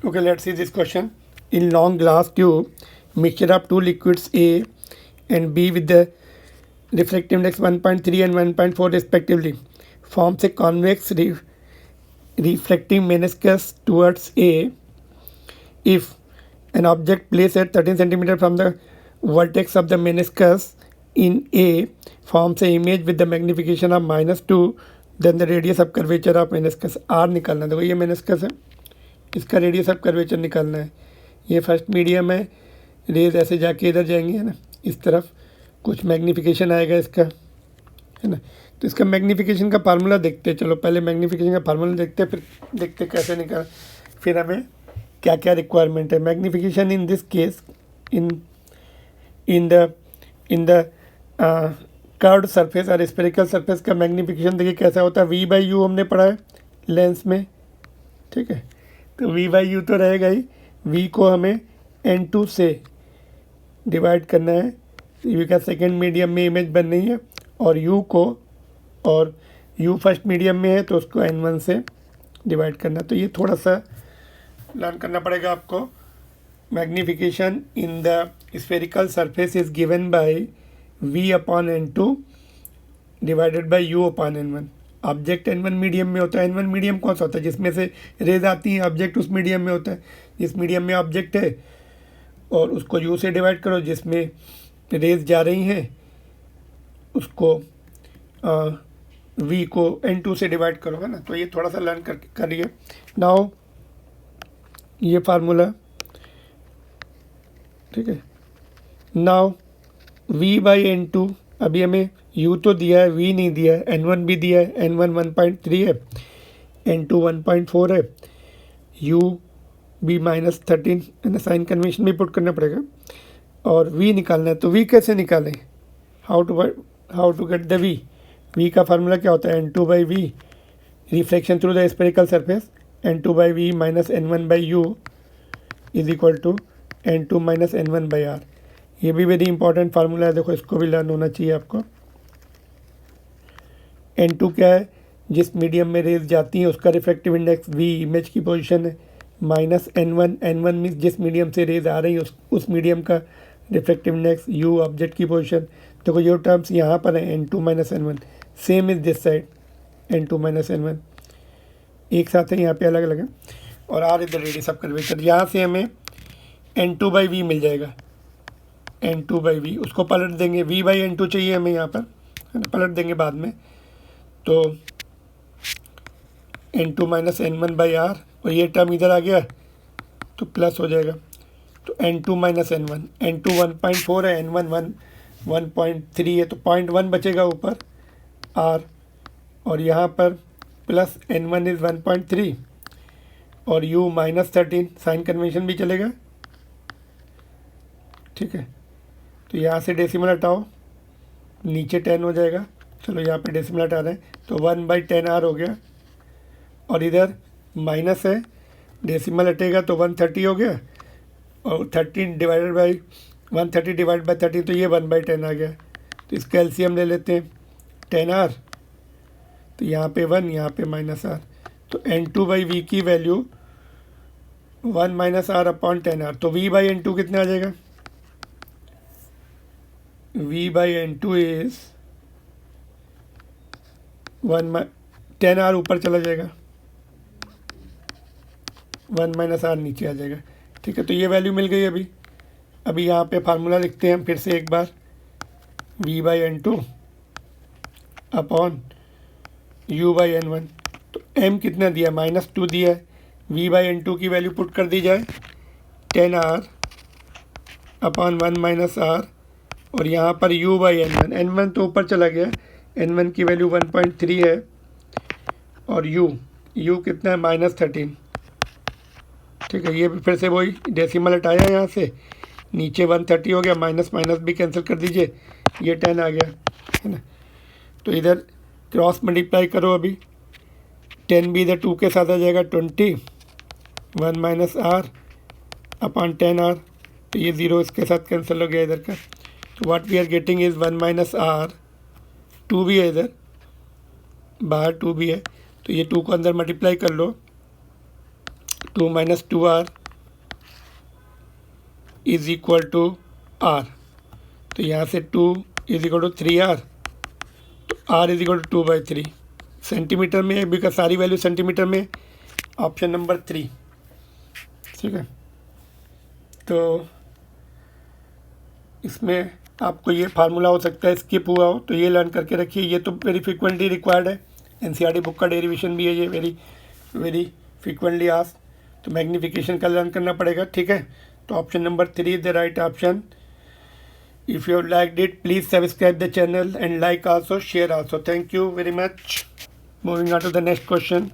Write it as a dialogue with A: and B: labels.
A: Okay, let's see this question. In long glass tube, mixture of two liquids A and B with the refractive index 1.3 and 1.4 respectively forms a convex reflecting meniscus towards A. If an object placed at 13 centimeter from the vertex of the meniscus in A forms an image with the magnification of -2, then the radius of curvature of meniscus R निकालना है। देखो ये meniscus है, इसका radius of curvature निकालना है। ये first medium है, रेज ऐसे जाके इधर जाएंगे, है ना, इस तरफ कुछ मैग्नीफिकेशन आएगा इसका, है ना। तो इसका मैग्नीफिकेशन का फार्मूला देखते हैं। चलो पहले मैग्नीफिकेशन का फार्मूला देखते हैं, फिर देखते हैं कैसे निकाल, फिर हमें क्या क्या रिक्वायरमेंट है। Magnification in this case in the curved surface और स्फेरिकल सरफेस का मैग्नीफिकेशन देखिए कैसा होता है। V/U हमने पढ़ा है लेंस में, ठीक है। तो V/U तो रहेगा ही, V को हमें N2 से डिवाइड करना है। U का सेकेंड मीडियम में इमेज बन रही है, और U को, और U फर्स्ट मीडियम में है तो उसको N1 से डिवाइड करना। तो ये थोड़ा सा लर्न करना पड़ेगा आपको। Magnification in the spherical surface is given by V/N2 divided by U/N1। Object N1 medium में होता है। N1 मीडियम कौन सा होता है? जिसमें से रेज आती हैं, ऑब्जेक्ट उस मीडियम में होता है। जिस मीडियम में ऑब्जेक्ट है और उसको U से डिवाइड करो, जिसमें रेज जा रही हैं उसको V को N2 से डिवाइड करो, है ना। तो ये थोड़ा सा लर्न करिए। नाउ ये फार्मूला, ठीक है। नाउ V/N2, अभी हमें U तो दिया है, V नहीं दिया है, N1 भी दिया है। N1 1.3 है, N2 1.4 है, U भी -13, है ना। साइन कन्वेंशन भी पुट करना पड़ेगा, और V निकालना है। तो V कैसे निकालें? How to get the V का फार्मूला क्या होता है? N2/V reflection through the spherical surface, N2/V minus N1/U is equal to N2 minus N1/R। ये भी वेरी इंपॉर्टेंट फार्मूला है, देखो इसको भी लर्न होना चाहिए आपको। N2 क्या है? जिस मीडियम में रेज जाती हैं उसका रिफ्रैक्टिव इंडेक्स, V इमेज की पोजीशन है, माइनस N1 मीन्स जिस मीडियम से रेज आ रही है उस मीडियम का रिफ्रैक्टिव इंडेक्स, U ऑब्जेक्ट की पोजीशन। देखो ये टर्म्स यहाँ पर है, N2 minus N1, same is this side, N2 minus N1 एक साथ है, यहाँ पे अलग अलग है। और R is the radius of curvature. यहाँ से हमें N2/V मिल जाएगा, N2/V, उसको पलट देंगे। V/N2 चाहिए हमें यहाँ पर, है ना, पलट देंगे बाद में। तो N2 माइनस N1/R, और ये टर्म इधर आ गया तो प्लस हो जाएगा। तो N2 माइनस N1, N2 1.4 है, N1 1.3 है, तो 0.1 बचेगा ऊपर R, और यहाँ पर प्लस N1 इज़ 1.3 और U -13, साइन कन्वेंशन भी चलेगा, ठीक है। तो यहाँ से डेसिमल हटाओ, नीचे 10 हो जाएगा। चलो यहाँ पे डेसिमल हटा रहे हैं, तो 1/10R हो गया, और इधर माइनस है, डेसिमल हटेगा तो 130 हो गया, और 13 डिवाइडेड बाई 130 डिवाइड बाई 30, तो ये 1/10 आ गया। तो इसका एलसीएम ले लेते हैं, 10R, तो यहाँ पे 1, यहाँ पे -R, तो N2/V की वैल्यू 1 -R/10R। तो V/N2 कितना आ जाएगा? V/N2 इज 10R ऊपर चला जाएगा, 1 -R नीचे आ जाएगा, ठीक है। तो ये वैल्यू मिल गई। अभी यहाँ पे फार्मूला लिखते हैं हम फिर से एक बार, V/N2 अपॉन U/N1। तो M कितना दिया? -2 दिया है। V/N2 की वैल्यू पुट कर दी जाए, 10R अपॉन 1 -R, और यहाँ पर U/N1, N1 तो ऊपर चला गया, N1 की वैल्यू 1.3 है, और U कितना है? -13, ठीक है। ये भी फिर से वही डेसिमल हटाया यहाँ से, नीचे 130 हो गया, माइनस माइनस भी कैंसिल कर दीजिए, ये 10 आ गया, है ना। तो इधर क्रॉस मल्टीप्लाई करो, अभी 10 भी इधर 2 के साथ आ जाएगा, 20, 1 -R अपॉन 10R, तो ये 0 इसके साथ कैंसिल हो गया इधर का। तो what we are getting is 1 -R, 2 भी है इधर, बाहर 2 भी है, तो ये 2 को अंदर मल्टीप्लाई कर लो, 2 minus 2r is equal to r। तो यहाँ से 2 इज इक्वल टू 3r, तो r is equal to 2/3 centimetre में है, बिकॉज सारी वैल्यू सेंटीमीटर में। ऑप्शन नंबर 3, ठीक है। तो इसमें आपको ये फार्मूला हो सकता है स्किप हुआ हो, तो ये लर्न करके रखिए। ये तो वेरी फ्रिक्वेंटली रिक्वायर्ड है, एनसीईआरटी बुक का डेरिवेशन भी है ये, वेरी वेरी फ्रिक्वेंटली आस्क्ड। तो मैग्नीफिकेशन का लर्न करना पड़ेगा, ठीक है। तो option number 3 is the right option. If you liked it, please subscribe the channel and like also, share also. Thank you very much. Moving on to the next question.